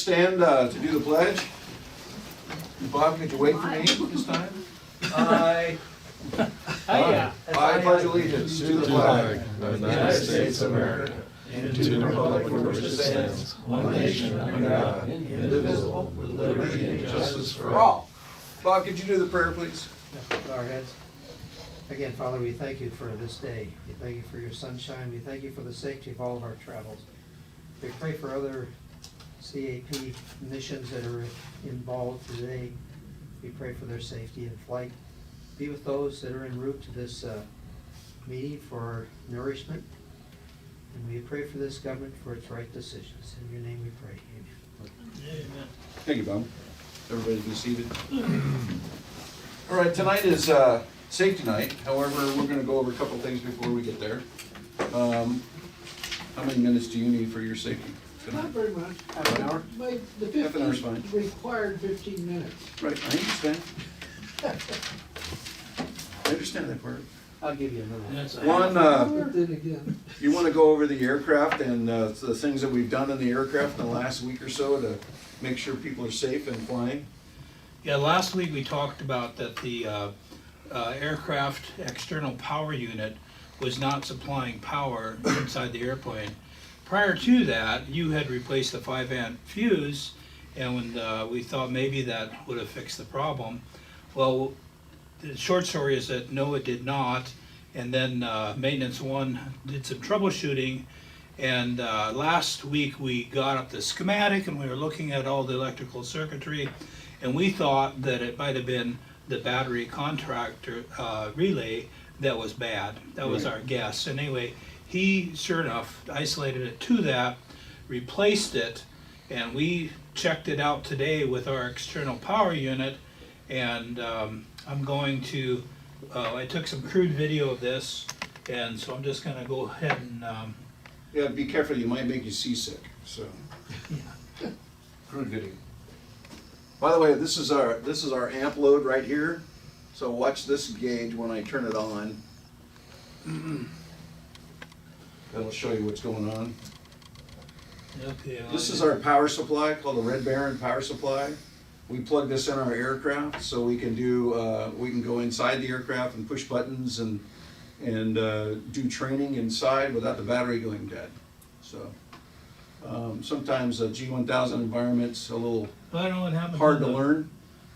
stand to do the pledge. Bob, could you wait for me this time? I pledge allegiance to the flag of the United States of America and to the republic for which it stands, one nation under God, indivisible, with liberty and justice for all. Bob, could you do the prayer, please? Bow our heads. Again, Father, we thank you for this day. We thank you for your sunshine. We thank you for the safety of all of our travels. We pray for other CAP missions that are involved today. We pray for their safety in flight. Be with those that are en route to this meeting for our nourishment. And we pray for this government for its right decisions. In your name we pray. Amen. Thank you, Bob. Everybody be seated. All right, tonight is safety night. However, we're going to go over a couple things before we get there. How many minutes do you need for your safety tonight? Not very much. Half an hour? The Half an hour's fine. required 15 minutes. Right, I understand. I understand that part. I'll give you another. One, But then again, you want to go over the aircraft and the things that we've done in the aircraft in the last week or so to make sure people are safe and flying? Yeah, last week we talked about that the aircraft external power unit was not supplying power inside the airplane. Prior to that, you had replaced the 5-amp fuse, and when we thought maybe that would have fixed the problem. Well, the short story is that no, it did not. And then maintenance one did some troubleshooting, and last week we got up the schematic and we were looking at all the electrical circuitry, and we thought that it might have been the battery contractor relay that was bad. That was our guess. And anyway, he sure enough isolated it to that, replaced it, and we checked it out today with our external power unit. And I'm going to, I took some crude video of this, and so I'm just gonna go ahead and, Yeah, be careful, you might make you seasick, so. yeah. Crude video. By the way, this is our amp load right here. So watch this gauge when I turn it on. That'll show you what's going on. Okay. This is our power supply called the Red Baron power supply. We plug this in our aircraft so we can do we can go inside the aircraft and push buttons and do training inside without the battery going dead. So sometimes a G1000 environment's a little I don't know what happened. hard to learn.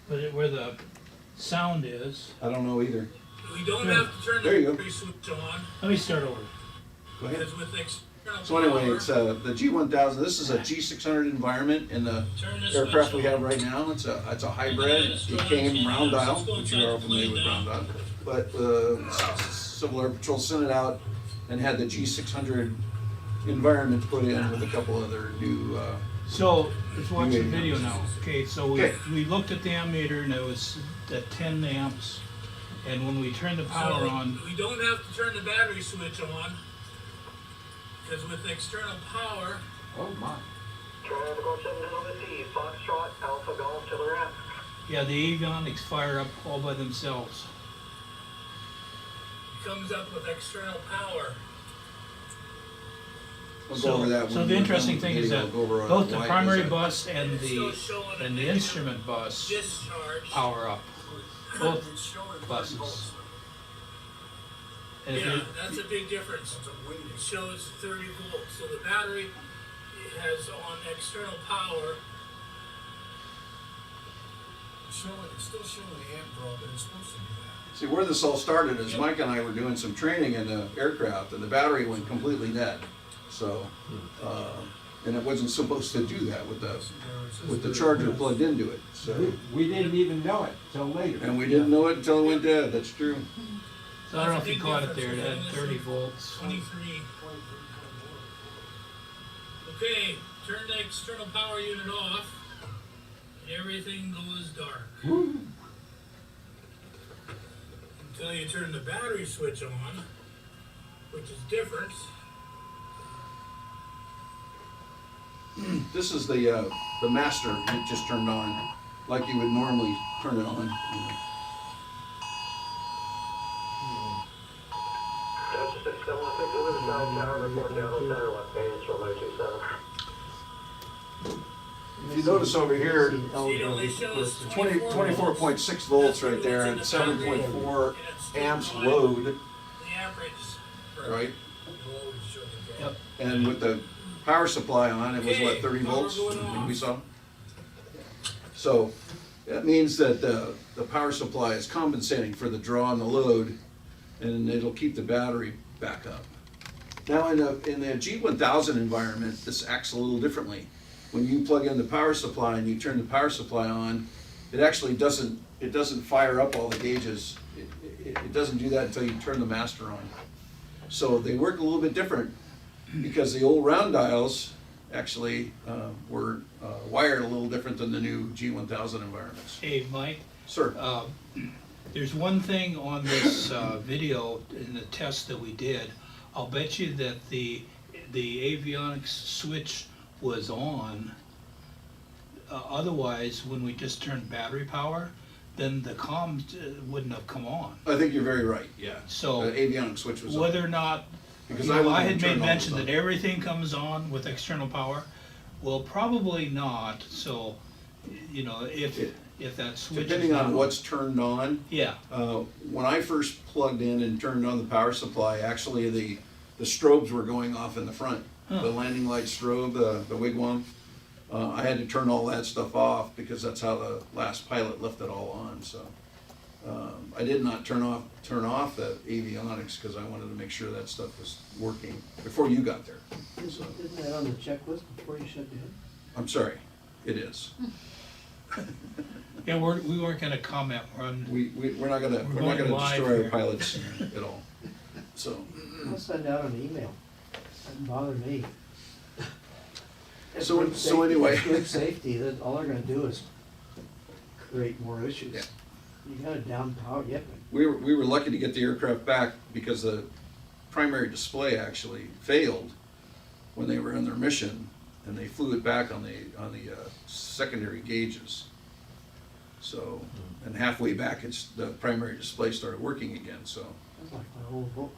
But where the sound is, I don't know either. We don't have to turn There you the go. battery switch on, let me start over. Go ahead. because with external So anyway, power, it's the G1000. This is a G600 environment in the turn this aircraft switch we on. have right now. It's a hybrid. It came round dial, which you are familiar with round dial. But Civil Air Patrol sent it out and had the G600 environment put in with a couple other new. So, let's watch the You video now. Okay, so Okay. we looked at the ammeter and it was at 10 amps. And when we turned the power So, on, we don't have to turn the battery switch on, because with external power, Oh my! Tropical 7T, Foxtrot, Alpha Golf to the left. yeah, the avionics fire up all by themselves. it comes up with external power. We'll go over that So when the we're interesting done with thing is video. that We'll go over both the why it primary does that. bus and It's still showing a the negative instrument bus discharge. power up. Both buses. And if Yeah, you, that's a big difference. It shows 30 volts, so the battery has on external power. It's still showing the amp draw, but it's supposed to do that. See, where this all started is Mike and I were doing some training in the aircraft, and the battery went completely dead. So, and it wasn't supposed to do that with the charger plugged into it. So, We didn't even know it till later. and we didn't know it until it went dead. That's true. so I don't know if you caught it there, it had 30 volts. 23. Okay, turn the external power unit off, and everything goes dark. Until you turn the battery switch on, which is different. This is the master it just turned on, like you would normally turn it on. Delta 6715, Riverside Tower, report down on center left base from 027. if you notice over here, See eligibility for person. 24.6 volts right there, and 7.4 amps load, The average. right? It'll always show the Yep. And with the power supply on, it was what, 30 volts, I think we saw? So, that means that the power supply is compensating for the draw on the load, and it'll keep the battery back up. Now, in the G1000 environment, this acts a little differently. When you plug in the power supply and you turn the power supply on, it actually doesn't fire up all the gauges. It doesn't do that until you turn the master on. So they work a little bit different, because the old round dials actually were wired a little different than the new G1000 environments. Hey, Mike, Sir? there's one thing on this video in the test that we did. I'll bet you that the avionics switch was on. Otherwise, when we just turned battery power, then the comms wouldn't have come on. I think you're very right, yeah. So, The avionics switch was on. whether or not, Because you I know, wouldn't I have had turned made all mention those that on. everything comes on with external power. Well, probably not, so, you know, if that switch is Depending on not what's turned on, Yeah, when I first plugged in and turned on the power supply, actually the strobes were going off in the front. Huh. The landing light strobe, the wigwam. I had to turn all that stuff off because that's how the last pilot left it all on, so. I did not turn off the avionics because I wanted to make sure that stuff was working before you got there. So, Isn't that on the checklist before you shut down? I'm sorry, it is. yeah, we weren't gonna comment on, We're not gonna going live destroy our here. pilots at all, so. I'll send out an email. Doesn't bother me. It's So- good so safety. anyway. It's good safety, that all they're gonna do is create more issues. Yeah. You gotta down power, yeah, We were lucky to get the aircraft back because the primary display actually failed when they were on their mission, and they flew it back on the secondary gauges. So, and halfway back, the primary display started working again, so. that's like my old iPad.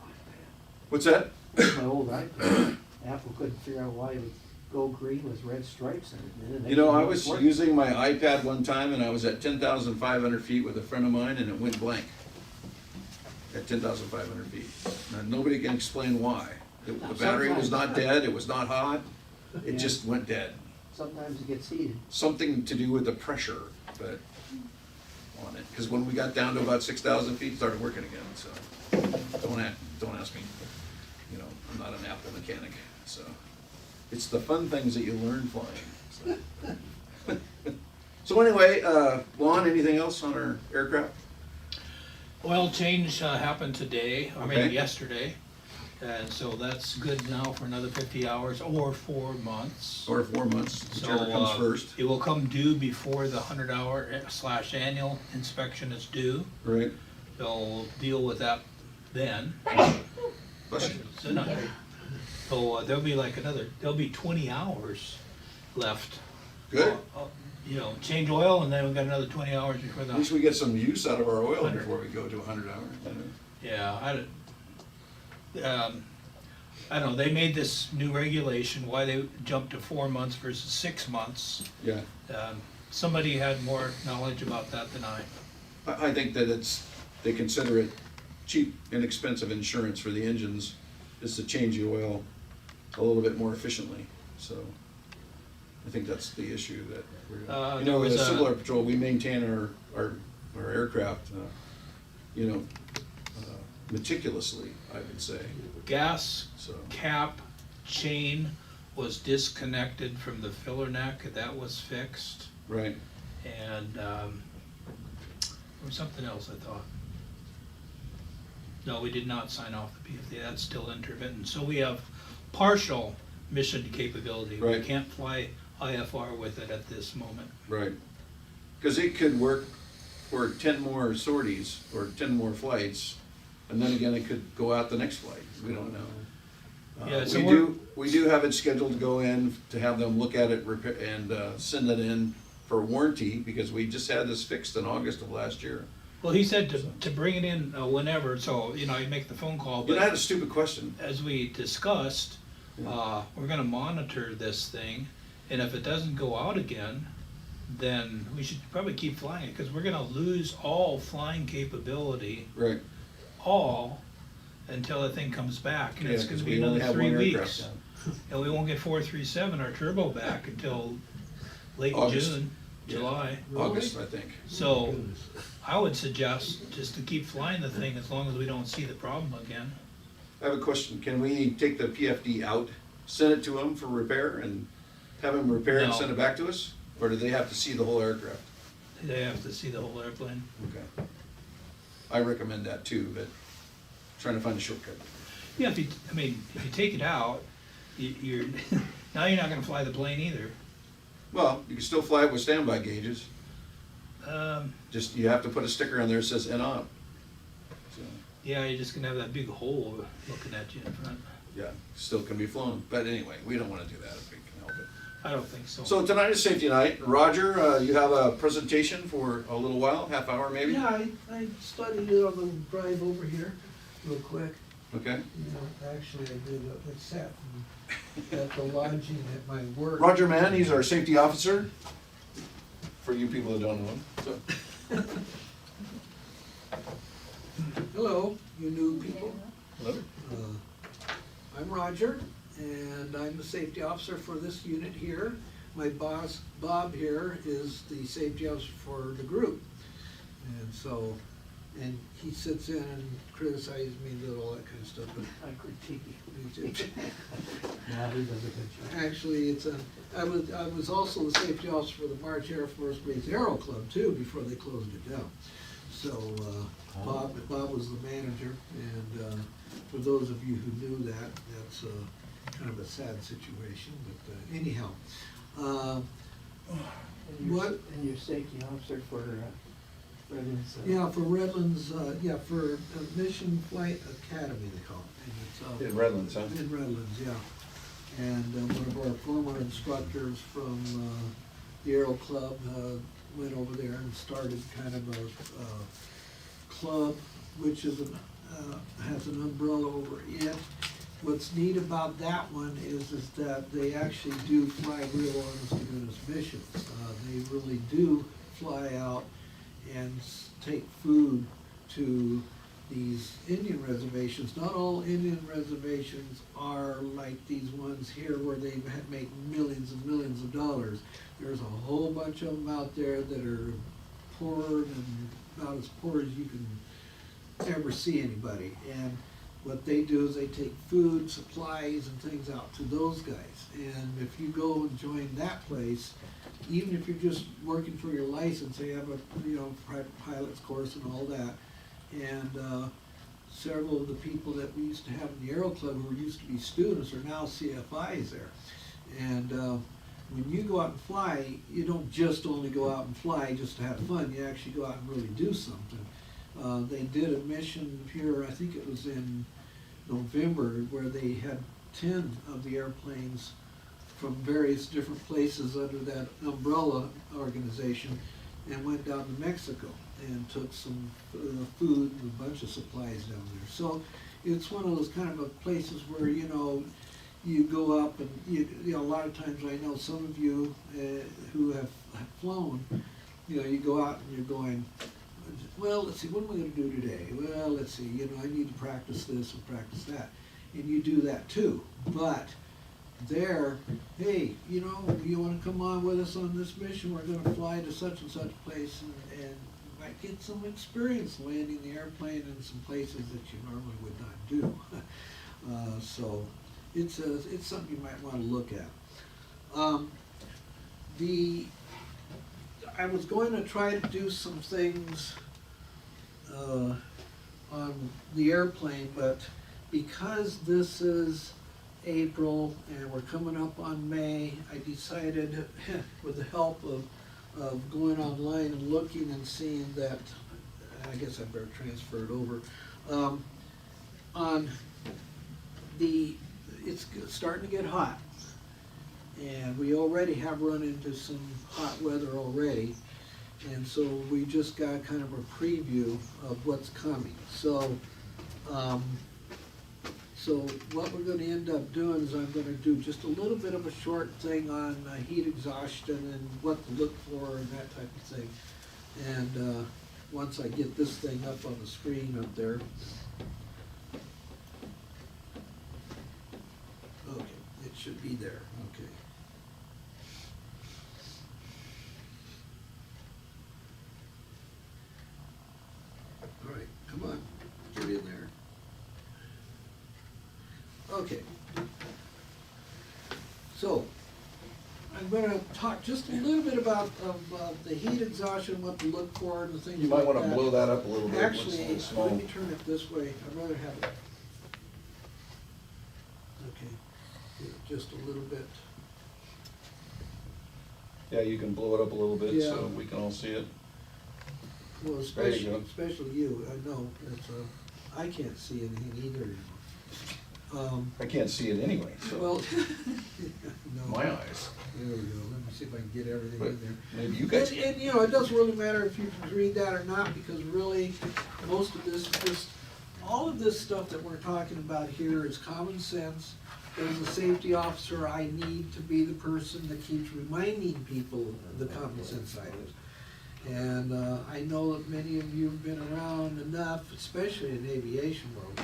What's that? That's my old iPad. Apple couldn't figure out why it would go green with red stripes in it. And then they You know, I couldn't was work. using my iPad one time, and I was at 10,500 feet with a friend of mine, and it went blank at 10,500 feet. Now, nobody can explain why. The battery was not dead, it was not hot, it Yeah. just went dead. Sometimes it gets heated. Something to do with the pressure, but on it, because when we got down to about 6,000 feet, it started working again, so. Don't ask me, you know, I'm not an Apple mechanic, so. It's the fun things that you learn flying, so. So anyway, Lon, anything else on our aircraft? oil change happened today, Okay. yesterday. And so that's good now for another 50 hours or 4 months. Or 4 months, So whichever comes first, it will come due before the 100-hour/annual inspection is due. right? They'll deal with that then. Bless you. So there'll be 20 hours left. Good, You know, change oil and then we've got another 20 hours before at least the, we get some use out of our oil 100. before we go to 100 hours, you know? yeah, I don't know, they made this new regulation, why they jumped to 4 months versus 6 months. Yeah, Somebody had more knowledge about that than I. I think that they consider it cheap, inexpensive insurance for the engines, is to change the oil a little bit more efficiently, so. I think that's the issue that we're, you know, with the Civil Air Patrol, we maintain our aircraft, you know, meticulously, I would say, Gas so. cap chain was disconnected from the filler neck, that was fixed. Right, And there was something else I thought. No, we did not sign off the PFD, that's still intermittent. So we have partial mission capability. We Right. can't fly IFR with it at this moment. right. Because it could work for 10 more sorties or 10 more flights, and then again, it could go out the next flight, we don't know. Yeah, so We do have it scheduled to go in, to have them look at it and send it in for warranty, because we just had this fixed in August of last year. Well, he said to bring it in whenever, so, you know, I'd make the phone call, You know, I had but a stupid question. as we discussed, we're gonna monitor this thing, And if it doesn't go out again, then we should probably keep flying it, because we're gonna lose all flying capability, Right. all, until the thing comes back, and Yeah, it's 'cause gonna be we only another have 3 one aircraft weeks. now. And we won't get 437, our turbo back, until late August. June, Yeah. July. August, I think. So, Goodness. I would suggest just to keep flying the thing as long as we don't see the problem again. I have a question. Can we take the PFD out, send it to them for repair, and have them repair it and No. send it back to us? Or do they have to see the whole aircraft? They have to see the whole airplane. Okay. I recommend that too, but trying to find a shortcut. Yeah, if you take it out, you're, now you're not gonna fly the plane either. Well, you can still fly it with standby gauges. Um, Just, you have to put a sticker on there that says NOP. So, yeah, you're just gonna have that big hole looking at you in front. yeah, still can be flown. But anyway, we don't wanna do that if we can help it. I don't think so. So tonight is safety night. Roger, you have a presentation for a little while, half hour maybe? Yeah, I studied it on the drive over here, real quick. Okay. You know, actually, I did a set at the lodging at my work. Roger Mann, he's our safety officer, for you people that don't know him. So, Hello, you new people. hello. I'm Roger, and I'm the safety officer for this unit here. My boss, Bob here, is the safety officer for the group. And so, and he sits in and criticizes me and does all that kind of stuff, but I critique you. Yeah, he does a good job. Actually, I was also the safety officer for the March Air Force Base Aero Club too, before they closed it down. So, Bob was the manager, and, for those of you who knew that, that's, kind of a sad situation, but, anyhow. What? And you're safety officer for Redlands. Yeah, for Redlands, for Mission Flight Academy, they call it. And it's, In Redlands, huh? In Redlands, yeah. And one of our former instructors from the Aero Club went over there and started kind of a club, which is has an umbrella over it. What's neat about that one is that they actually do fly real honest to goodness missions. They really do fly out and take food to these Indian reservations. Not all Indian reservations are like these ones here where they make millions and millions of dollars. There's a whole bunch of them out there that are poorer and about as poor as you can ever see anybody. And what they do is they take food, supplies, and things out to those guys. And if you go and join that place, even if you're just working for your license, they have a private pilot's course and all that. And several of the people that we used to have in the Aero Club who used to be students are now CFIs there. And when you go out and fly, you don't just only go out and fly just to have fun. You actually go out and really do something. They did a mission here, I think it was in November, where they had 10 of the airplanes from various different places under that umbrella organization and went down to Mexico and took some food and a bunch of supplies down there. So it's one of those kind of a places where, you go up and, a lot of times I know some of you who have flown, you go out and you're going, well, let's see, what am I gonna do today? Well, let's see, I need to practice this and practice that. And you do that too. But there, hey, you wanna come on with us on this mission? We're gonna fly to such and such place and you might get some experience landing the airplane in some places that you normally would not do. So it's something you might wanna look at. I was going to try to do some things on the airplane, but because this is April and we're coming up on May, I decided, with the help of going online and looking and seeing that, I guess I better transfer it over, it's starting to get hot. And we already have run into some hot weather already. And so we just got kind of a preview of what's coming. So So what we're gonna end up doing is I'm gonna do just a little bit of a short thing on heat exhaustion and what to look for and that type of thing. And once I get this thing up on the screen up there. Okay, it should be there, okay. All right, come on, get in there. Okay. So, I'm gonna talk just a little bit about the heat exhaustion, what to look for, and the things You might like wanna blow that up a little bit. once Actually, it's small. let me turn it this way, I'd rather have it. Okay, yeah, just a little bit. Yeah, you can blow it up a little bit so Yeah. we can all see it. Well, There you go. especially you, I know, it's, I can't see anything either anymore. I can't see it anyway, so, Well, no. my eyes. There we go, let me see if I can get everything But in there. maybe you guys And, can. and, you know, it doesn't really matter if you can read that or not, because really, most of this, just, all of this stuff that we're talking about here is common sense. As a safety officer, I need to be the person that keeps reminding people the common sense items. And I know that many of you have been around enough, especially in aviation world.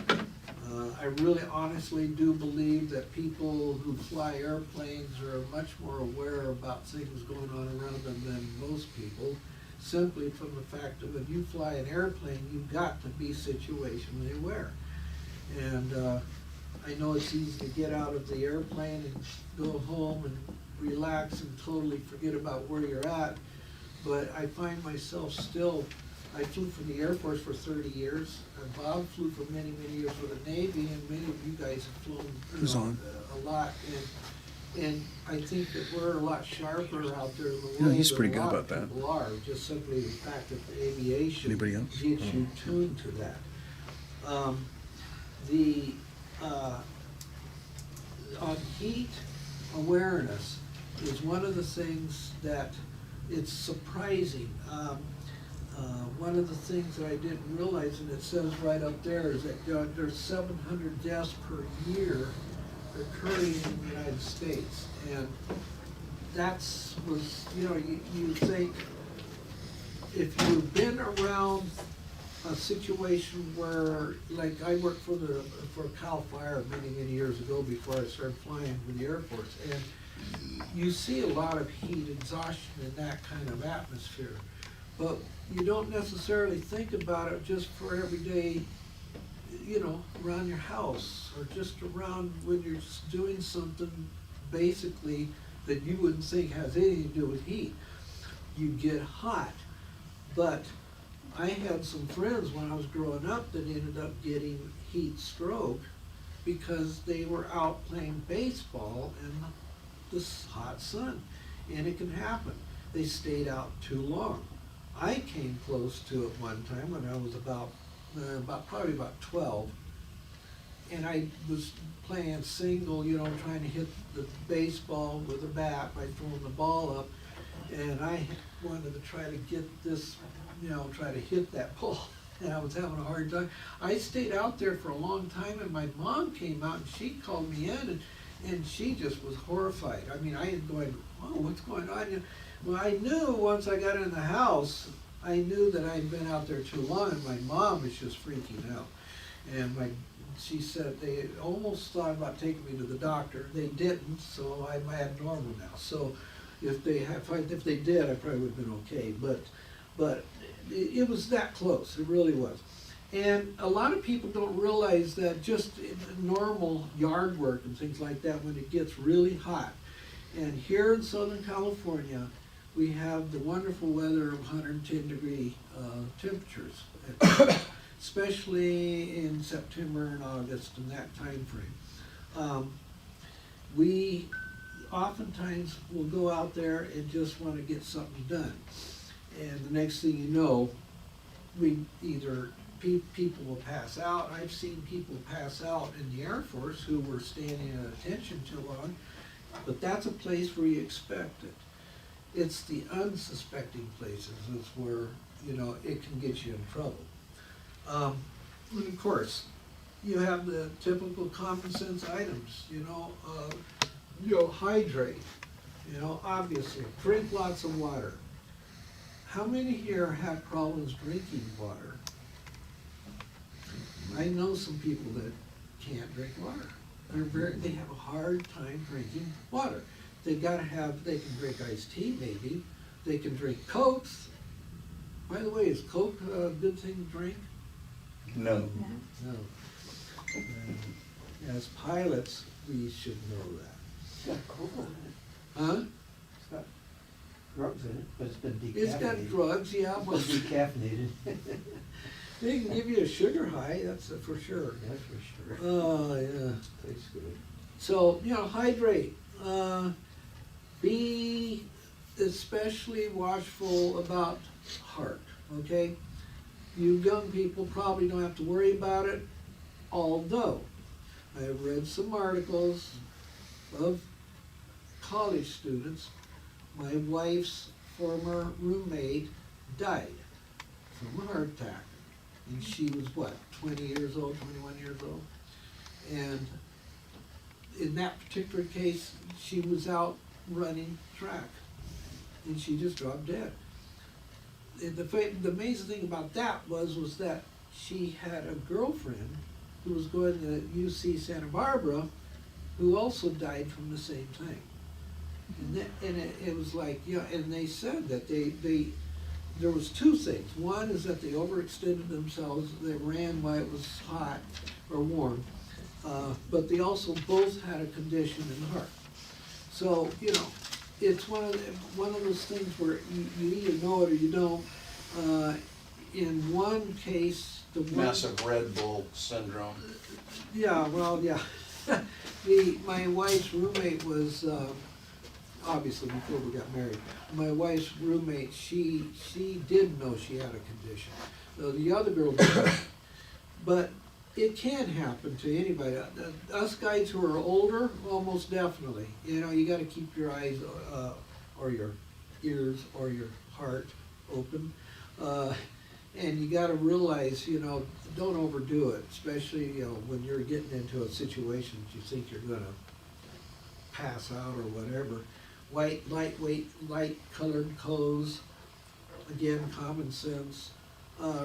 I really honestly do believe that people who fly airplanes are much more aware about things going on around them than most people, simply from the fact that when you fly an airplane, you've got to be situationally aware. And I know it's easy to get out of the airplane and go home and relax and totally forget about where you're at, but I find myself still, I flew for the Air Force for 30 years, and Bob flew for many, many years for the Navy, and many of you guys have flown, you know, a lot. And I think that we're a lot sharper out there in the world he's than pretty a good lot about of that. people are, just simply the fact that the aviation Anybody else? gets you tuned to that. On heat awareness is one of the things that it's surprising. One of the things that I didn't realize, and it says right up there, is that there's 700 deaths per year occurring in the United States. And you know, you think, if you've been around a situation where, like, I worked for Cal Fire many, many years ago before I started flying for the Air Force, and you see a lot of heat exhaustion in that kind of atmosphere. But you don't necessarily think about it just for everyday, you know, around your house, or just around when you're just doing something basically that you wouldn't think has anything to do with heat. You get hot. But I had some friends when I was growing up that ended up getting heat stroke because they were out playing baseball in the hot sun. And it can happen. They stayed out too long. I came close to it one time when I was probably about 12. And I was playing single, you know, trying to hit the baseball with a bat by throwing the ball up. And I wanted to try to get this, you know, try to hit that ball. And I was having a hard time. I stayed out there for a long time, and my mom came out and she called me in, and she just was horrified. I mean, I had going, oh, what's going on? Well, I knew once I got in the house, I knew that I'd been out there too long, and my mom was just freaking out. And she said they almost thought about taking me to the doctor. They didn't, so I'm abnormal now. So if they did, I probably would have been okay. But it was that close. It really was. And a lot of people don't realize that just in normal yard work and things like that, when it gets really hot. And here in Southern California, we have the wonderful weather of 110-degree temperatures, especially in September and August and that time frame. We oftentimes will go out there and just want to get something done. And the next thing you know, people will pass out. I've seen people pass out in the Air Force who were standing at attention too long, but that's a place where you expect it. It's the unsuspecting places is where, you know, it can get you in trouble. And of course, you have the typical common sense items, hydrate, obviously, drink lots of water. How many here have problems drinking water? I know some people that can't drink water. They have a hard time drinking water. They can drink iced tea maybe, they can drink Cokes. By the way, is Coke a good thing to drink? No. No. As pilots, we should know that. It's got coal in it. Huh? It's got drugs in it, but it's been decaffeinated. It's got drugs, yeah, It's but decaffeinated. they can give you a sugar high, that's for sure. That's for sure. Oh, yeah. Tastes good. So, hydrate. Be especially watchful about heart, okay? You young people probably don't have to worry about it, although I have read some articles of college students. My wife's former roommate died from a heart attack. And she was, 20 years old, 21 years old? And in that particular case, she was out running track, and she just dropped dead. And the amazing thing about that was that she had a girlfriend who was going to UC Santa Barbara, who also died from the same thing. And it was like, and they said that there was two things. One is that they overextended themselves, they ran while it was hot or warm, but they also both had a condition in the heart. So, it's one of those things where you either know it or you don't. In one case, Massive Red Bull syndrome. Yeah, well, yeah. My wife's roommate was, obviously before we got married, my wife's roommate, she did know she had a condition. The other girl didn't. But it can happen to anybody. Us guys who are older, almost definitely. You gotta keep your eyes, or your ears, or your heart open. And you gotta realize, don't overdo it, especially, when you're getting into a situation that you think you're gonna pass out or whatever. Lightweight, light-colored clothes, again, common sense.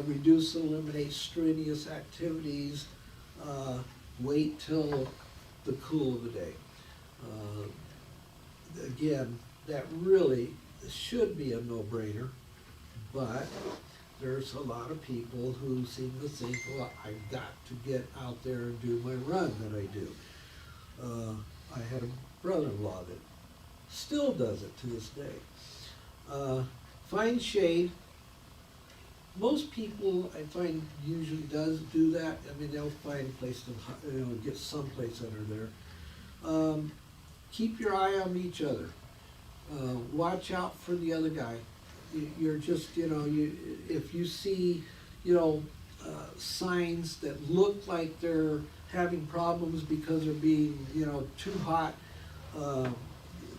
Reduce and eliminate strenuous activities. Wait till the cool of the day. Again, that really should be a no-brainer, but there's a lot of people who seem to think, well, I've got to get out there and do my run that I do. I had a brother-in-law that still does it to this day. Find shade. Most people, I find, usually does do that. I mean, they'll find a place to, get someplace under there. Keep your eye on each other. Watch out for the other guy. You're just, if you see, signs that look like they're having problems because they're being, too hot,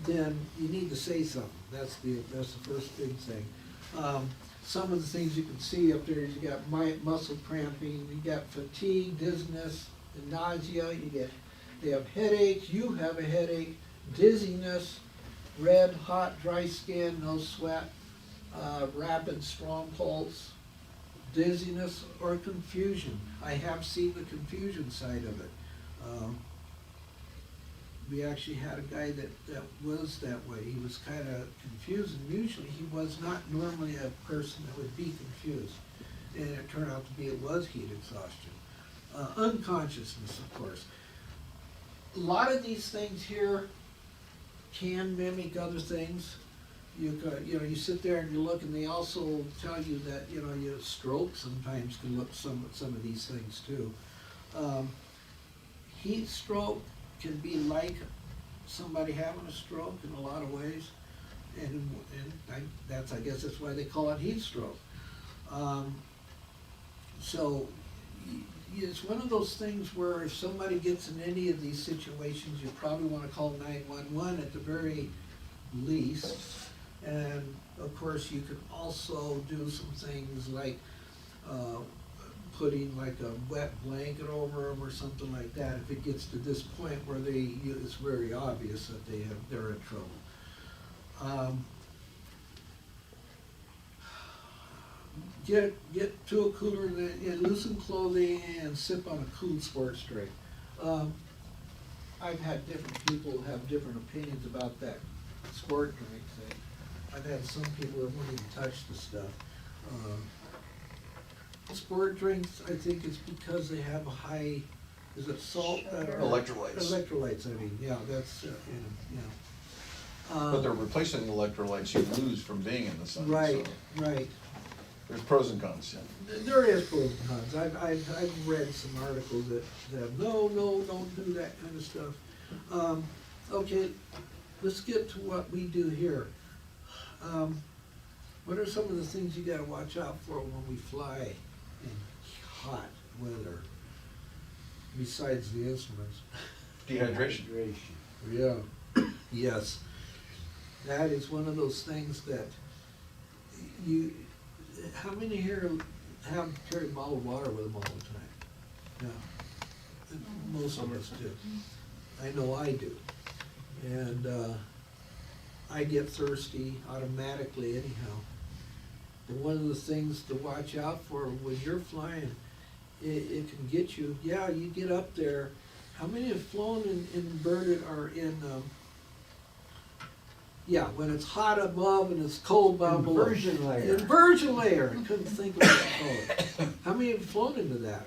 then you need to say something. That's the first big thing. Some of the things you can see up there is you got muscle cramping, you got fatigue, dizziness, and nausea, they have headaches, you have a headache, dizziness, red, hot, dry skin, no sweat, rapid, strong pulse, dizziness, or confusion. I have seen the confusion side of it. We actually had a guy that was that way. He was kind of confused, and usually he was not normally a person that would be confused. And it turned out to be it was heat exhaustion. Unconsciousness, of course. A lot of these things here can mimic other things. You sit there and you look, and they also tell you that your stroke sometimes can look some of these things too. Heat stroke can be like somebody having a stroke in a lot of ways, and I guess that's why they call it heat stroke. So it's one of those things where if somebody gets in any of these situations, you probably want to call 911 at the very least. And of course, you can also do some things like putting like a wet blanket over them or something like that. If it gets to this point where it's very obvious that they're in trouble. Get to a cooler and loosen clothing and sip on a cool sports drink. I've had different people have different opinions about that sport drink thing. I've had some people that won't even touch the stuff. Sport drinks, I think it's because they have a high, is it salt? Electrolytes. Electrolytes, I mean, yeah, that's, But they're replacing the electrolytes you lose from being in the sun. Right, so right. There's pros and cons, yeah. There is pros and cons. I've read some articles that no, don't do that kind of stuff. Okay, let's get to what we do here. What are some of the things you gotta watch out for when we fly in hot weather, besides the instruments? Dehydration. Yeah, yes. That is one of those things that how many here have carry bottled water with them all the time? Yeah, most of us do. I know I do. And I get thirsty automatically anyhow. And one of the things to watch out for when you're flying, it can get you, yeah, you get up there. How many have flown in inverted or in, when it's hot above and it's cold down below? Inversion layer. Inversion layer, I couldn't think of what to call it. How many have flown into that?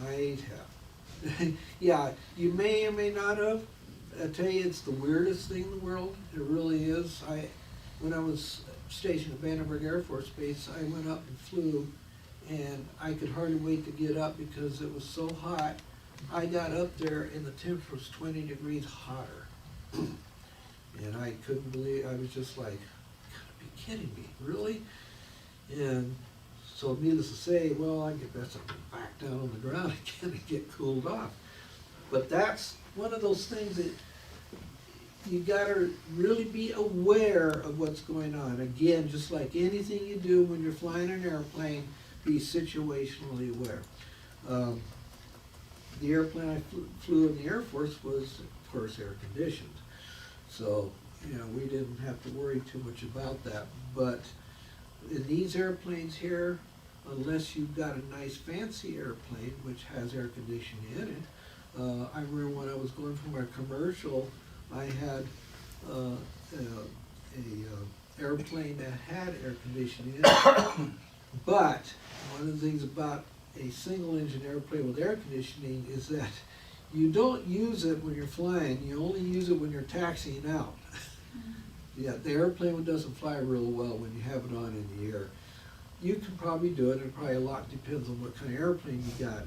I have. Yeah, you may or may not have. I tell you, it's the weirdest thing in the world. It really is. When I was stationed at Vandenberg Air Force Base, I went up and flew, and I could hardly wait to get up because it was so hot. I got up there and the temperature was 20 degrees hotter. And I couldn't believe, I was just like, you gotta be kidding me, really? And so needless to say, well, I get best to back down on the ground again and get cooled off. But that's one of those things that you gotta really be aware of what's going on. Again, just like anything you do when you're flying an airplane, be situationally aware. The airplane I flew in the Air Force was, of course, air conditioned. So, we didn't have to worry too much about that. But in these airplanes here, unless you've got a nice fancy airplane, which has air conditioning in it, I remember when I was going for my commercial, I had a airplane that had air conditioning in it. But one of the things about a single engine airplane with air conditioning is that you don't use it when you're flying, you only use it when you're taxiing out. Yeah, the airplane doesn't fly real well when you have it on in the air. You can probably do it, and probably a lot depends on what kind of airplane you got.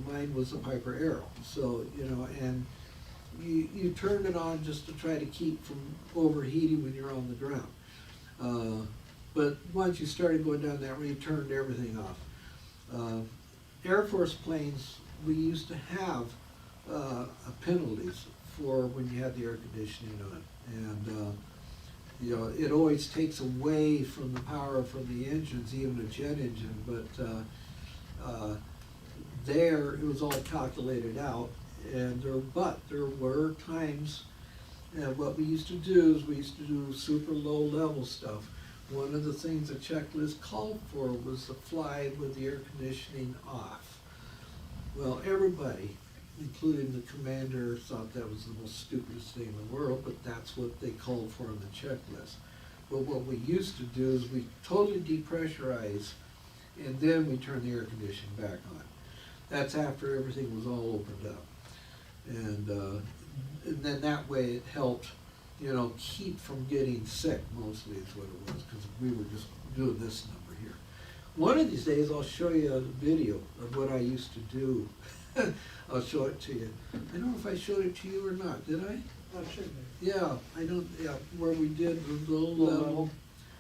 Mine was a Piper Arrow, so, and you turn it on just to try to keep from overheating when you're on the ground. But once you started going down that way, you turned everything off. Air Force planes, we used to have penalties for when you had the air conditioning on. And it always takes away from the power from the engines, even a jet engine, but there it was all calculated out. And there were times, what we used to do is we used to do super low level stuff. One of the things the checklist called for was to fly with the air conditioning off. Well, everybody, including the commander, thought that was the most stupidest thing in the world, but that's what they called for on the checklist. But what we used to do is we totally depressurize, and then we turn the air conditioning back on. That's after everything was all opened up. And then that way it helped, keep from getting sick, mostly is what it was, because we were just doing this number here. One of these days I'll show you a video of what I used to do. I'll show it to you. I don't know if I showed it to you or not, did I? Oh, sure. Yeah, where we did the little level.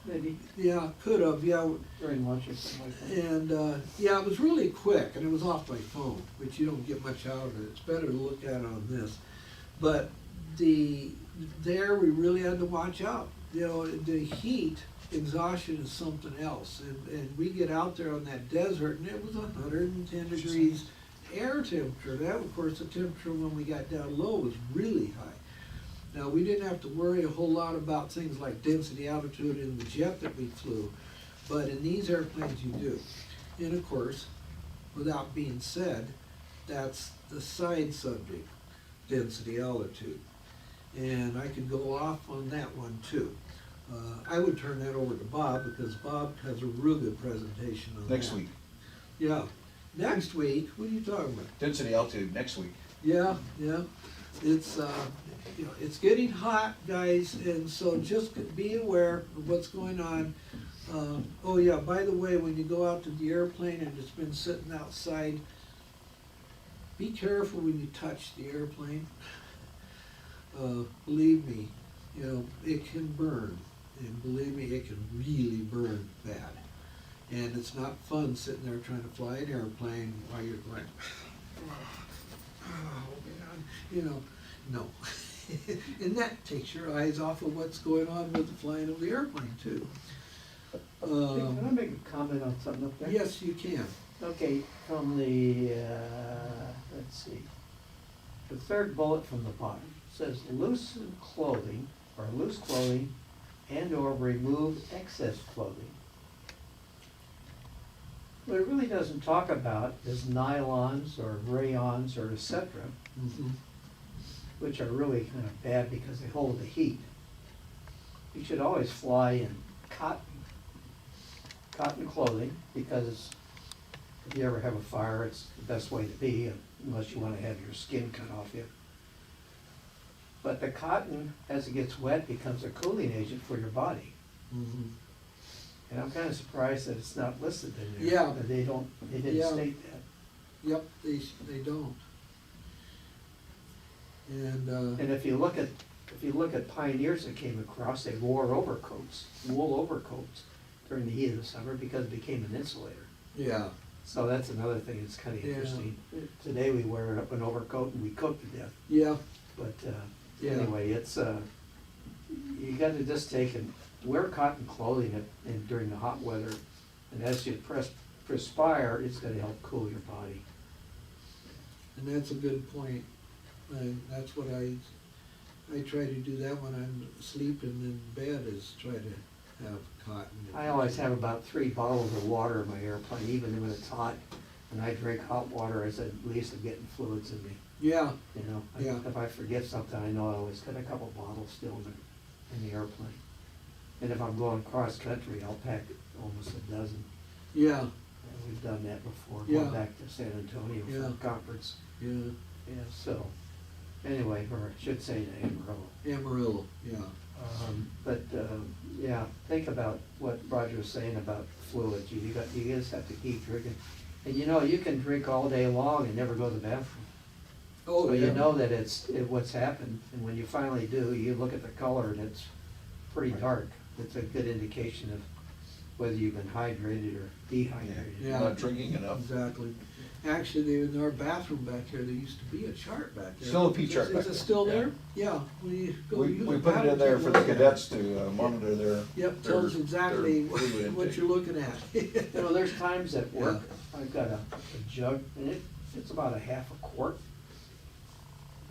Maybe Yeah, could have, yeah. during lunch or something like that. And, it was really quick, and it was off my phone, which you don't get much out of it. It's better to look at it on this. But there we really had to watch out. The heat Exhaustion is something else, and we get out there on that desert, and it was 110 degrees air temperature. That, of course, the temperature when we got down low was really high. Now, we didn't have to worry a whole lot about things like density, altitude in the jet that we flew, but in these airplanes you do. And of course, without being said, that's the side subject, density, altitude. And I could go off on that one too. I would turn that over to Bob, because Bob has a real good presentation on that. Next week, Yeah, next week, what are you talking about? density altitude, next week. Yeah, it's, it's getting hot, guys, and so just be aware of what's going on. Oh yeah, by the way, when you go out to the airplane and it's been sitting outside, be careful when you touch the airplane. Believe me, it can burn, and believe me, it can really burn bad. And it's not fun sitting there trying to fly an airplane while you're going, oh man, no. And that takes your eyes off of what's going on with the flying of the airplane too. Can I make a comment on something up there? Yes, you can. Okay, from the, let's see, the third bullet from the bottom says loosen clothing, or loose clothing, and/or remove excess clothing. What it really doesn't talk about is nylons or rayons or et cetera, Mhm. which are really kind of bad because they hold the heat. You should always fly in cotton clothing, because if you ever have a fire, it's the best way to be, unless you want to have your skin cut off you. But the cotton, as it gets wet, becomes a cooling agent for your body. Mhm. And I'm kind of surprised that it's not listed in there. Yeah. That they didn't Yeah. state that. Yep, they don't. And, And if you look at pioneers that came across, they wore overcoats, wool overcoats during the heat of the summer, because it became an insulator. yeah, So that's another thing that's kind of Yeah. interesting. Today we wear up an overcoat and we cook to death. yeah, But Yeah. anyway, it's, you gotta just take and wear cotton clothing during the hot weather. And as you perspire, it's gonna help cool your body. and that's a good point. And that's what I try to do that when I'm sleeping in bed, is try to have cotton. I always have about 3 bottles of water in my airplane, even when it's hot. And I drink hot water, as at least I'm getting fluids in me, Yeah, Yeah. If I forget something, I know I always got a couple bottles still in the airplane. And if I'm going cross country, I'll pack almost a dozen. yeah, And we've done that before, Yeah. going back to San Antonio for Yeah. a conference. yeah, Yeah, so, anyway, or I should say to Amarillo. Amarillo, yeah, But, yeah, think about what Roger was saying about fluids. You just have to keep drinking. And you can drink all day long and never go to the bathroom. oh, So yeah. you know that what's happened, and when you finally do, you look at the color and it's pretty dark. It's a good indication of whether you've been hydrated or dehydrated. Yeah. Not drinking enough. Exactly. Actually, in our bathroom back here, there used to be a chart back there. Still a P chart Is back it there. still Yeah. there? Yeah. We go We use put it paddle in there to for the look at it. cadets to monitor their. Yep, their- tells exactly their fluid what intake. you're looking at. There's times at work, I've got a jug, and it's about a half a quart.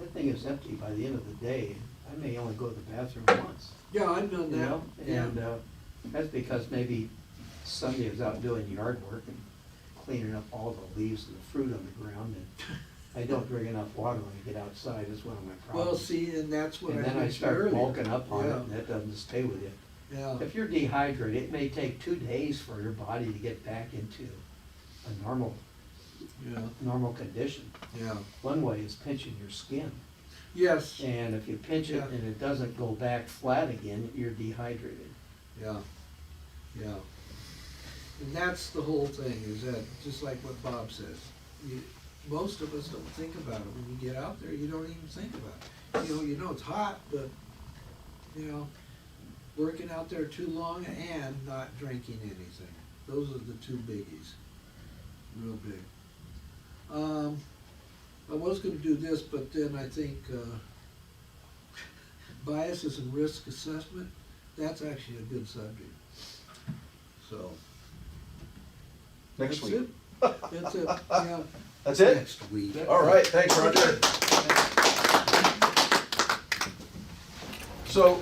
That thing is empty by the end of the day. I may only go to the bathroom once, Yeah, I've done you that. know? Yeah. And that's because maybe Sunday I was out doing yard work and cleaning up all the leaves and the fruit on the ground, and I don't drink enough water when I get outside. That's one of my problems. Well, see, and that's what I And then I mentioned start earlier. bulking up on it, Yeah. and that doesn't stay with you. Yeah, If you're dehydrated, it may take 2 days for your body to get back into a normal condition. yeah. One way is pinching your skin. Yes, And if you pinch it Yeah. and it doesn't go back flat again, you're dehydrated. yeah, yeah. And that's the whole thing, is that, just like what Bob says, most of us don't think about it. When you get out there, you don't even think about it. You know it's hot, but, working out there too long and not drinking anything. Those are the 2 biggies, real big. I was gonna do this, but then I think, biases and risk assessment, that's actually a good subject. So. Next that's week. it. That's it, yeah. That's it? Next week. All right, thanks, Roger. So,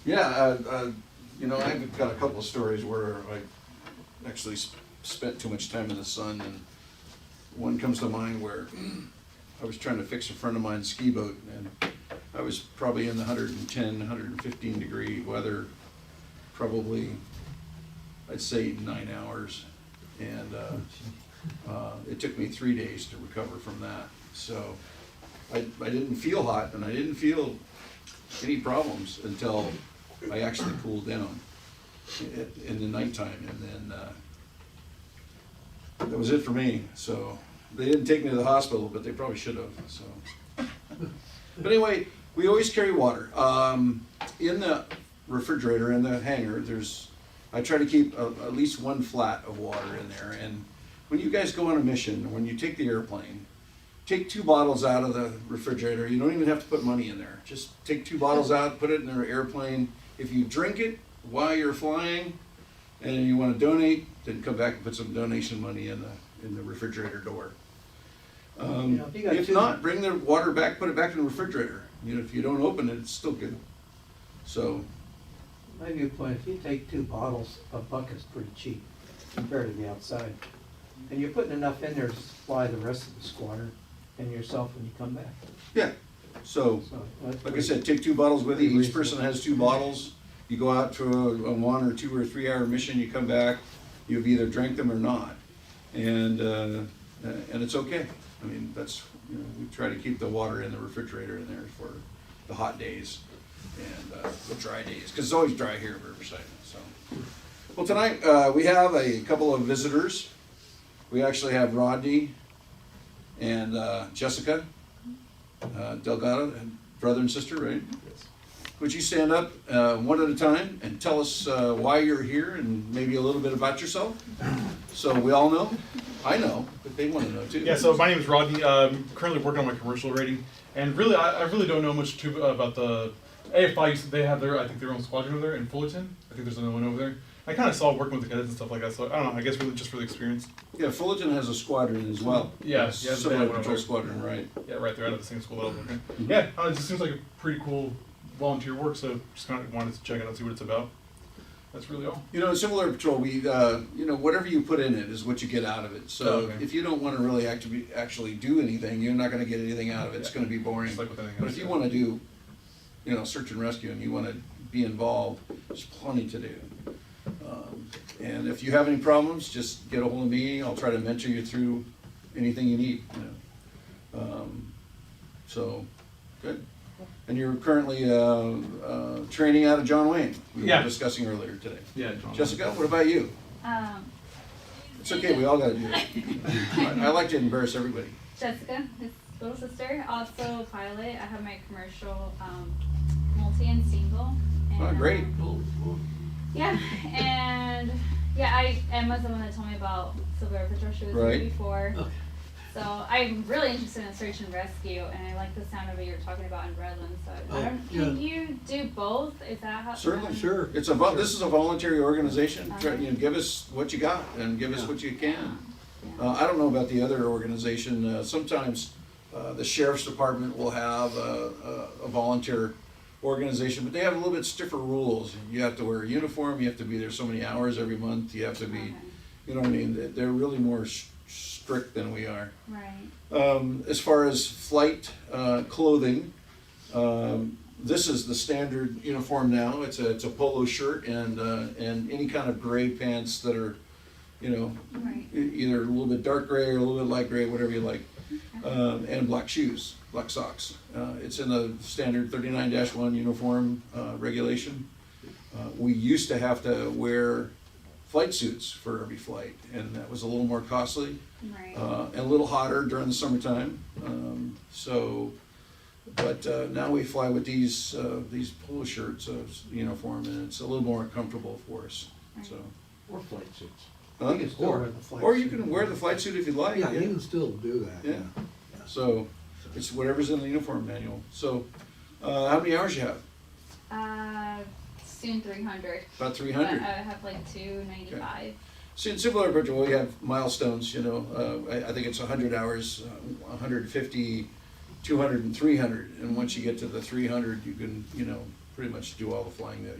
you know, I've got a couple of stories where I actually spent too much time in the sun, and one comes to mind where I was trying to fix a friend of mine's ski boat, and I was probably in the 110, 115 degree weather, probably, I'd say 9 hours, and it took me 3 days to recover from that. So I didn't feel hot, and I didn't feel any problems until I actually cooled down in the nighttime, and then that was it for me. So they didn't take me to the hospital, but they probably should have. So, but anyway, we always carry water in the refrigerator in the hangar. I try to keep at least one flat of water in there. And when you guys go on a mission, when you take the airplane, take 2 bottles out of the refrigerator. You don't even have to put money in there. Just take 2 bottles out, put it in the airplane. If you drink it while you're flying and you want to donate, then come back and put some donation money in the refrigerator door. If you got If two- not, bring the water back, put it back in the refrigerator. You know, if you don't open it, it's still good. So, My viewpoint, if you take 2 bottles, a bucket's pretty cheap compared to the outside. And you're putting enough in there to supply the rest of the squadron and yourself when you come back. yeah. So, So that's like I pretty- said, take 2 bottles with you. Each Reasonable. person has 2 bottles. You go out to a 1 or 2 or 3 hour mission, you come back, you've either drank them or not. And it's okay. I mean, that's, you know, we try to keep the water in the refrigerator in there for the hot days and the dry days, because it's always dry here at Riverside. So, well, tonight we have a couple of visitors. We actually have Rodney and Jessica Delgado, and brother and sister, right? Yes. Would you stand up one at a time and tell us why you're here and maybe a little bit about yourself? So we all know. I know, but they want to know too. Yeah, so my name is Rodney. Currently working on my commercial rating, and really, I really don't know much too about the AFI. They have I think their own squadron over there in Fullerton. I think there's another one over there. I kind of saw working with the cadets and stuff like that, so I don't know. I guess really just for the experience. Yeah, Fullerton has a squadron as well. Yeah, It's yeah, they similar have one patrol over. squadron, right? Yeah, right. They're out of the same school that I was working. Mhm. Yeah, it just seems like a pretty cool volunteer work. So just kind of wanted to check it out and see what it's about. That's really all. You know, in similar patrol, we, you know, whatever you put in it is what you get out of it. So Oh, okay. if you don't want to really actually do anything, you're not going to get anything out of it. It's going to be boring. Just like with anything But else, if you yeah. want to do, you know, search and rescue and you want to be involved, there's plenty to do. And if you have any problems, just get a hold of me. I'll try to mentor you through anything you need. You know. So, good. And you're currently training out of John Wayne. We Yeah. were discussing earlier today. Yeah, John. Jessica, what about you? It's okay, we all gotta do it. I like to embarrass everybody. Jessica, his little sister, also a pilot. I have my commercial multi and single. And, Oh, great. Yeah, and yeah, Emma's the one that told me about Silver Patrol. She was Right. here before. So I'm really interested in search and rescue, and I like the sound of what you're talking about in Redlands. So Oh, I don't. Can you do both? Is that how? Certainly. Sure. It's this is a voluntary organization. Try, you know, give us what you got and give us Yeah. what you can. Yeah. I don't know about the other organization. Sometimes the sheriff's department will have a volunteer organization, but they have a little bit stiffer rules. You have to wear a uniform. You have to be there so many hours every month. You have to be, Okay. you know what I mean? They're really more strict than we are. Right. As far as flight clothing, this is the standard uniform now. It's a polo shirt and any kind of gray pants that are, you know, Right. either a little bit dark gray or a little bit light gray, whatever you like, and black shoes, black socks. It's in the standard 39-1 uniform regulation. We used to have to wear flight suits for every flight, and that was a little more costly Right. and a little hotter during the summertime. But now we fly with these polo shirts uniform, and it's a little more comfortable for us. So, Or flight suits. huh? You can still wear the flight Or you suit. can wear the flight suit if you like. Yeah, you can still do that. Yeah. So it's whatever's in the uniform manual. So how many hours you have? Soon 300. About three But I hundred. have like 295. See, in Civil Air Patrol, we have milestones, you know, I think it's 100 hours, 150, 200, and 300. And once you get to the 300, you can, you know, pretty much do all the flying that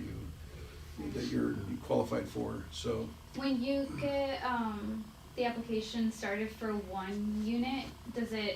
you're qualified for, so. When you get the application started for one unit,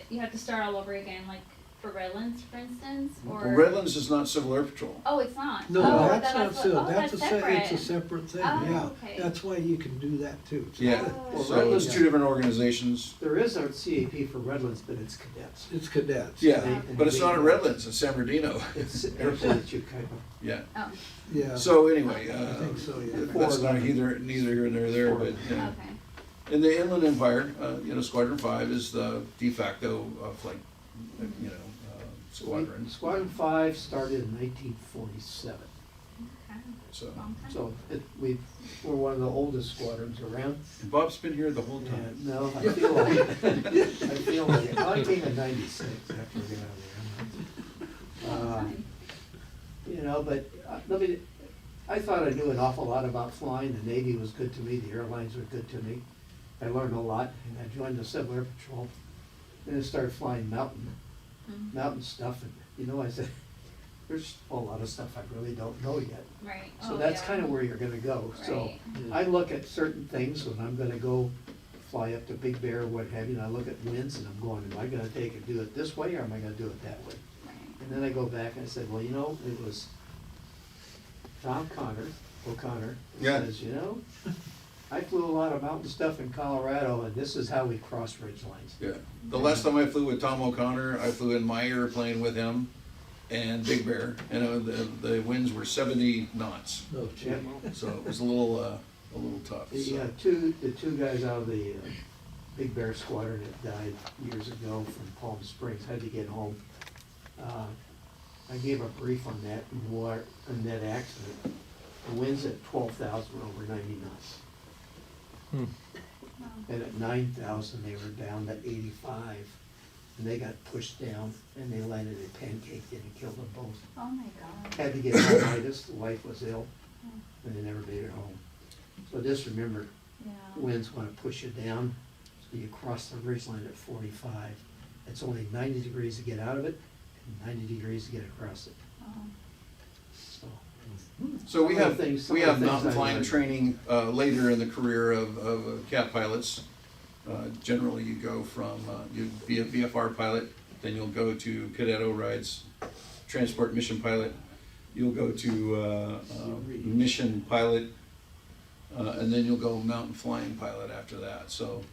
you have to start all over again, like for Redlands, for instance, or? Redlands is not Civil Air Patrol. Oh, it's not. No, Oh, that's not what- civil, oh, that's separate. it's a separate thing, Oh, yeah. okay. That's why you can do that too. Yeah, Oh. so it's two different organizations. There is a CAP for Redlands, but it's cadets. It's cadets. Yeah, And but it's not at they- Redlands, it's San Bernardino. It's airplanes you kind of. Yeah, Oh, Yeah. so anyway, I think so, yeah. that's not neither here nor there, but, you know. okay. In the Inland Empire, you know, Squadron 5 is the de facto flight, you know, squadron. Squadron 5 started in 1947, Okay. So, Long time. so we're one of the oldest squadrons around. and Bob's been here the whole time. And no, I feel like, well, I came in 96 after we got out of there. You know, but I thought I knew an awful lot about flying. The Navy was good to me, the airlines were good to me. I learned a lot, and I joined the Civil Air Patrol. Then I started flying mountain stuff, and, you know, I said, there's a lot of stuff I really don't know yet. Right. So Oh, that's yeah. kind of where you're gonna go. So Right. I look at certain things when I'm gonna go fly up to Big Bear, what have you, and I look at winds and I'm going, am I gonna take it, do it this way, or am I gonna do it that way? Right. And then I go back and I said, well, you know, it was Tom O'Connor, who Yeah. says, you know, I flew a lot of mountain stuff in Colorado, and this is how we cross ridge lines. Yeah, the last time I flew with Tom O'Connor, I flew in my airplane with him and Big Bear, and the winds were 70 knots, No, Yeah. so it was a little tough. The So. the two guys out of the Big Bear Squadron that died years ago from Palm Springs had to get home. I gave a brief on that, on that accident. The winds at 12,000 were over 90 knots. Wow. And at 9,000, they were down to 85. And they got pushed down, and they landed and pancaked it and killed them both. Oh my God. Had to get arthritis, the wife was ill, and they never made it home. So just remember, Yeah. winds want to push you down, so you cross the ridgeline at 45. It's only 90 degrees to get out of it, and 90 degrees to get across it. Oh. So, So we Some of have, the things- some we of the have things mountain I flying learned. training later in the career of cat pilots. Generally, you go from, you'd be a VFR pilot, then you'll go to cadet rides, transport mission pilot, you'll go to mission pilot, and then you'll go mountain flying pilot after that, so.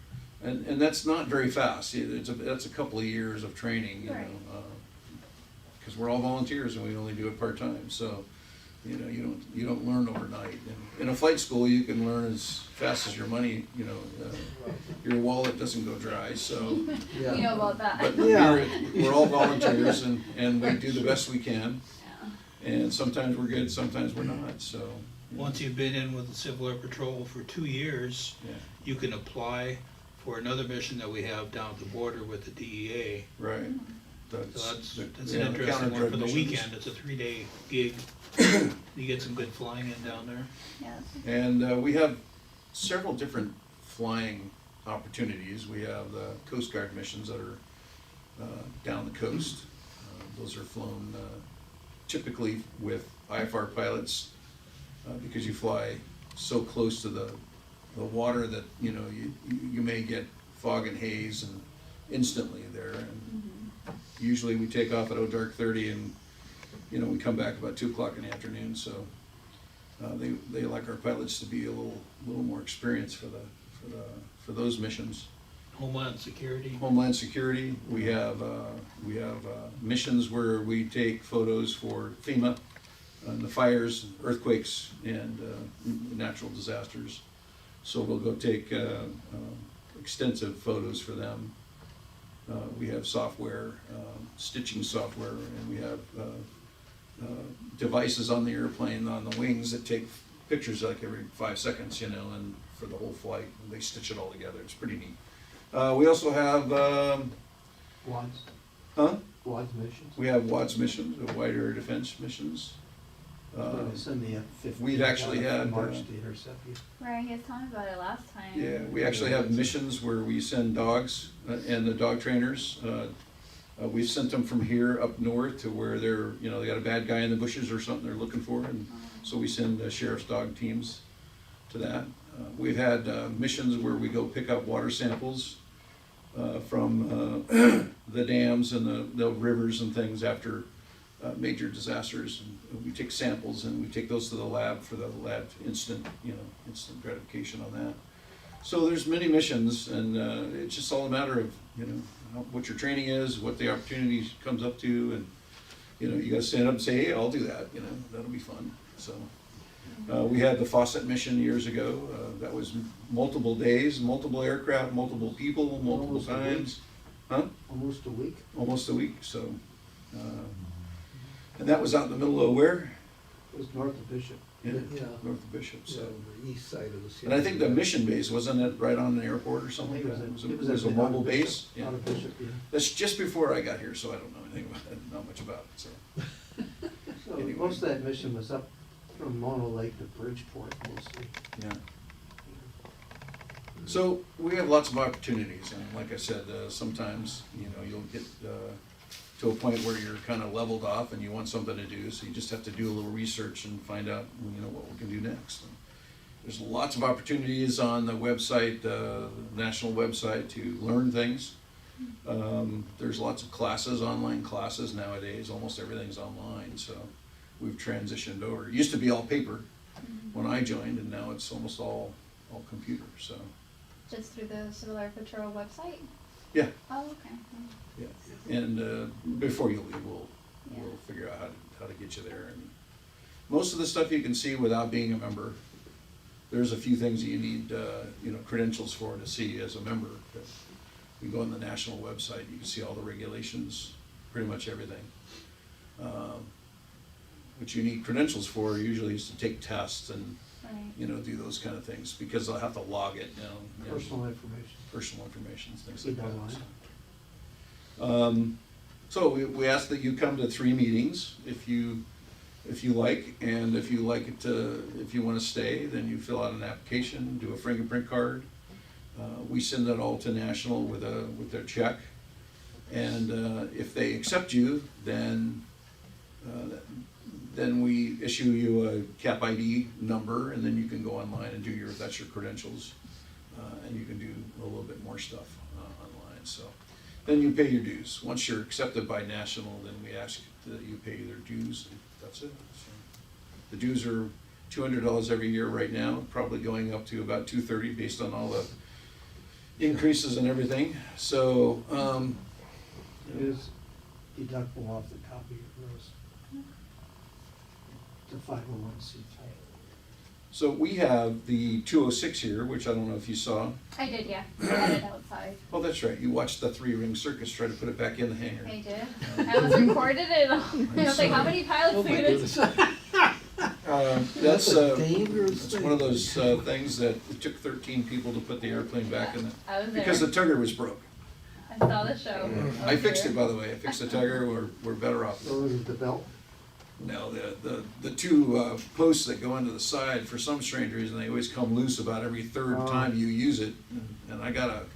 And that's not very fast, that's a couple of years of training, you know. Right. Because we're all volunteers and we only do it part-time, so, you know, you don't learn overnight. And in a flight school, you can learn as fast as your money, you know, your wallet doesn't go dry, so. We know about that. But Yeah. we're all volunteers and we do the best we can. Yeah. And sometimes we're good, sometimes we're not, so. Once you've been in with the Civil Air Patrol for 2 years, Yeah, you can apply for another mission that we have down at the border with the DEA. right. So that's an yeah, interesting one counter-drug for the missions. weekend. It's a 3-day gig. You get some good flying in down there. Yeah. And we have several different flying opportunities. We have the Coast Guard missions that are down the coast. Those are flown typically with IFR pilots because you fly so close to the water that, you know, you may get fog and haze and instantly there. And usually we take off at dark 30 and, you know, we come back about 2 o'clock in the afternoon, so they like our pilots to be a little more experienced for those missions. Homeland Security. Homeland Security, we have missions where we take photos for FEMA and the fires, earthquakes, and natural disasters. So we'll go take extensive photos for them. We have software, stitching software, and we have devices on the airplane, on the wings, that take pictures like every 5 seconds, you know, and for the whole flight, and they stitch it all together. It's pretty neat. We also have, WADS, huh? WADS missions. We have WADS missions, Wide Area Defense missions. Send me F-15 we've actually down had, from March to intercept you. Right, he was telling me about it last time. Yeah, we actually have missions where we send dogs and the dog trainers. We've sent them from here up north to where they're, you know, they got a bad guy in the bushes or something they're looking for, and so we send sheriff's dog teams to that. We've had missions where we go pick up water samples from the dams and the rivers and things after major disasters. And we take samples and we take those to the lab for the lab instant gratification on that. So there's many missions, and it's just all a matter of, you know, what your training is, what the opportunity comes up to, and, you know, you gotta stand up and say, hey, I'll do that, you know, that'll be fun, so. We had the Fawcett mission years ago, that was multiple days, multiple aircraft, multiple people, multiple Almost a week. times. Huh? Almost a week. Almost a week, so. And that was out in the middle of where? It was north of Bishop. Yeah, Yeah. north of Bishop, So, so. the east side of the city. And I think the mission base, wasn't it right on the airport or something like that? It was a mobile base? Yeah. Out of Bishop, yeah. That's just before I got here, so I don't know anything about it, not much about it, so. So Anyway. most of that mission was up from Mono Lake to Bridgeport mostly. Yeah. So we have lots of opportunities, and like I said, sometimes, you know, you'll get to a point where you're kind of leveled off and you want something to do, so you just have to do a little research and find out, you know, what we can do next. And there's lots of opportunities on the website, the national website, to learn things. There's lots of classes, online classes nowadays, almost everything's online, so we've transitioned over. It used to be all paper when I joined, and now it's almost all computer, so. Just through the Civil Air Patrol website? Yeah. Oh, okay. Yeah, and before you leave, we'll figure out how to get you there. And most of the stuff you can see without being a member. There's a few things that you need, you know, credentials for to see as a member. But you go on the national website, you can see all the regulations, pretty much everything. What you need credentials for usually is to take tests and, Right. you know, do those kind of things, because they'll have to log it, you know. Personal information. Personal information, things Keep like that that. So we ask that you come to 3 meetings if you like, and if you like it if you want to stay, then you fill out an application, do a fingerprint card. We send that all to national with their check, and if they accept you, then we issue you a CAP ID number, and then you can go online and do that's your credentials, and you can do a little bit more stuff online. So then you pay your dues. Once you're accepted by national, then we ask that you pay their dues, and that's it. So the dues are $200 every year right now, probably going up to about $230 based on all the increases and everything. So It is deductible off the top of your gross. It's a 501c3. so we have the 206 here, which I don't know if you saw. I did, yeah. I had it outside. Oh, that's right. You watched the 3-ring circus try to put it back in the hangar. I did. I almost recorded it. I was like, how many pilots Oh, are my gonna goodness. That's a dangerous it's one of those things that it took 13 people to put the airplane back in the, I was there. because the tugger was broke. I saw the show. I fixed it, by the way. I fixed the tugger. We're better off. So is it the belt? No, the 2 posts that go into the side, for some strange reason, they always come loose about every third Oh. time you use it, and I gotta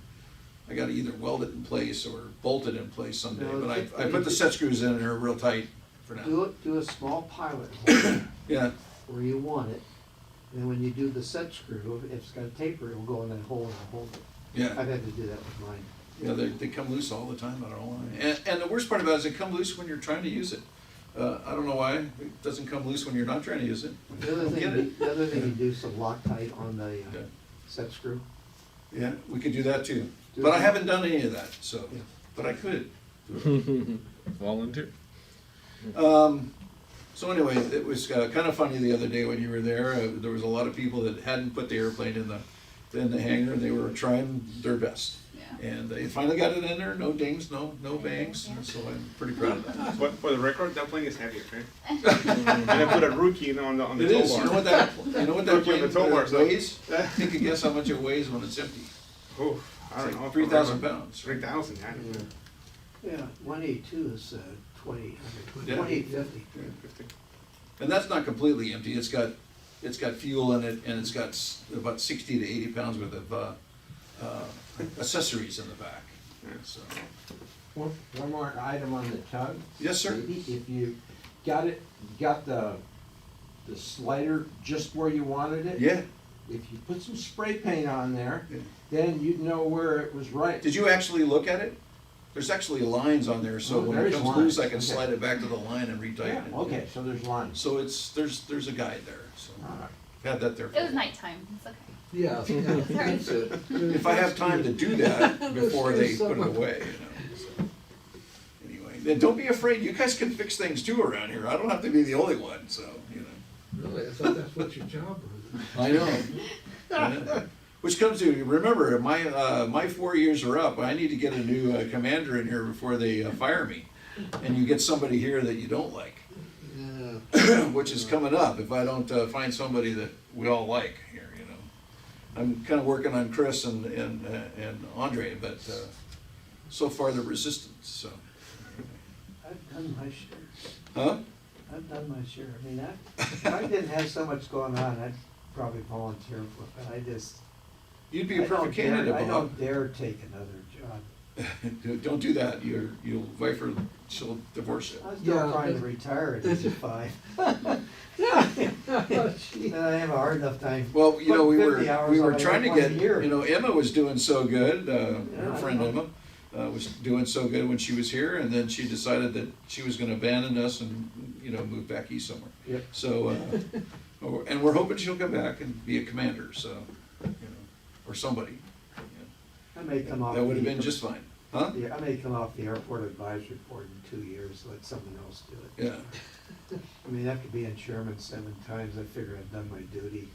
either weld it in place or bolt it in place someday. No, But it's- I put the set screws in, and they're real tight for now. Do a small pilot hole Yeah. where you want it, and when you do the set screw, if it's got a taper, it will go in that hole and it'll hold it. Yeah. I've had to do that with mine. Yeah, they come loose all the time. I don't know why. And the worst part about it is they come loose when you're trying to use it. I don't know why it doesn't come loose when you're not trying to use it. The other I don't get thing, it. the other thing you do is some Loctite on the Yeah. set screw. Yeah, we could do that too. Do But I it. haven't done any of that, so, Yeah. but I could. Volunteer. So anyway, it was kind of funny the other day when you were there. There was a lot of people that hadn't put the airplane in the hangar, and they were trying their best. Yeah. And they finally got it in there, no dings, no bangs, Yeah. so I'm pretty proud of that. But for the record, that plane is heavier, right? And I put a rookie on the It tow is, bar. you know what that Rookie on the tow bar, plane so- weighs? You can guess how much it weighs when it's empty. Oh, I It's don't like know. 3,000 pounds. 3,000, yeah. Yeah, 182 is 20, Yeah. 2850. 50. And that's not completely empty, it's got fuel in it, and it's got about 60 to 80 pounds worth of accessories in the back. So, One more item on the tug. yes, sir. Maybe if you got the slider just where you wanted it. Yeah. If you put some spray paint on there, Yeah. then you'd know where it was right. Did you actually look at it? There's actually lines on there, so Oh, when it there's comes loose, I lines, can okay. slide it back to the line and retighten Yeah, it. okay, so there's lines. So there's a guide there, so All right. had that there for It was you. nighttime, it's okay. Yeah. That's it. If I have time to do that before they put it away, so. Anyway, then don't be afraid, you guys can fix things too around here, I don't have to be the only one, so, Really, I thought that's what your job was. I know. I know. Which comes to, remember, my 4 years are up, I need to get a new commander in here before they fire me. And you get somebody here that you don't like, Yeah. which is coming up if I don't find somebody that we all like here, I'm kind of working on Chris and Andre, but so far they're resistant, so. I've done my share. Huh? I've done my share. I mean, if I didn't have so much going on, I'd probably volunteer for it, but I just. You'd be a I don't perfect dare- candidate, I Bob. don't dare take another job. Don't do that, you'll wife her, she'll divorce you. I'm still Yeah, trying to that's- retire at that's- 55. Gee. And I have a hard enough time. Well, we putting were 50 hours we were on it trying to one get, year. Emma was doing so good, Yeah, her I friend know. Emma, was doing so good when she was here, and then she decided that she was gonna abandon us and, move back east somewhere. Yep. So, and we're hoping she'll come back and be a commander, so, or somebody. I may come off. That would have the- been just fine, huh? Yeah, I may come off the airport advisory board in 2 years, let someone else do it. Yeah. I mean, after being chairman 7 times, I figure I've done my duty.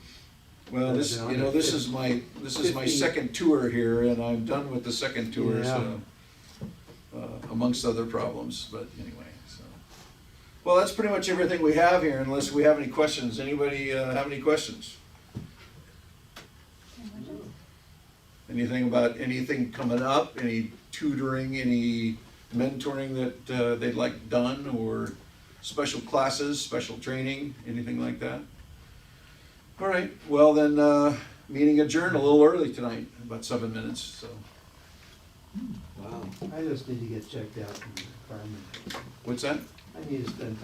Well, this, I've been on it this is my 50 second tour here, and I'm done with the second tour, Yeah. so, amongst other problems, but anyway, so. Well, that's pretty much everything we have here, unless we have any questions. Anybody, have any questions? Anything coming up, any tutoring, any mentoring that, they'd like done, or special classes, special training, anything like that? All right, well then, meeting adjourned a little early tonight, about 7 minutes, so. Wow. I just need to get checked out from the fireman. What's that? I need to spend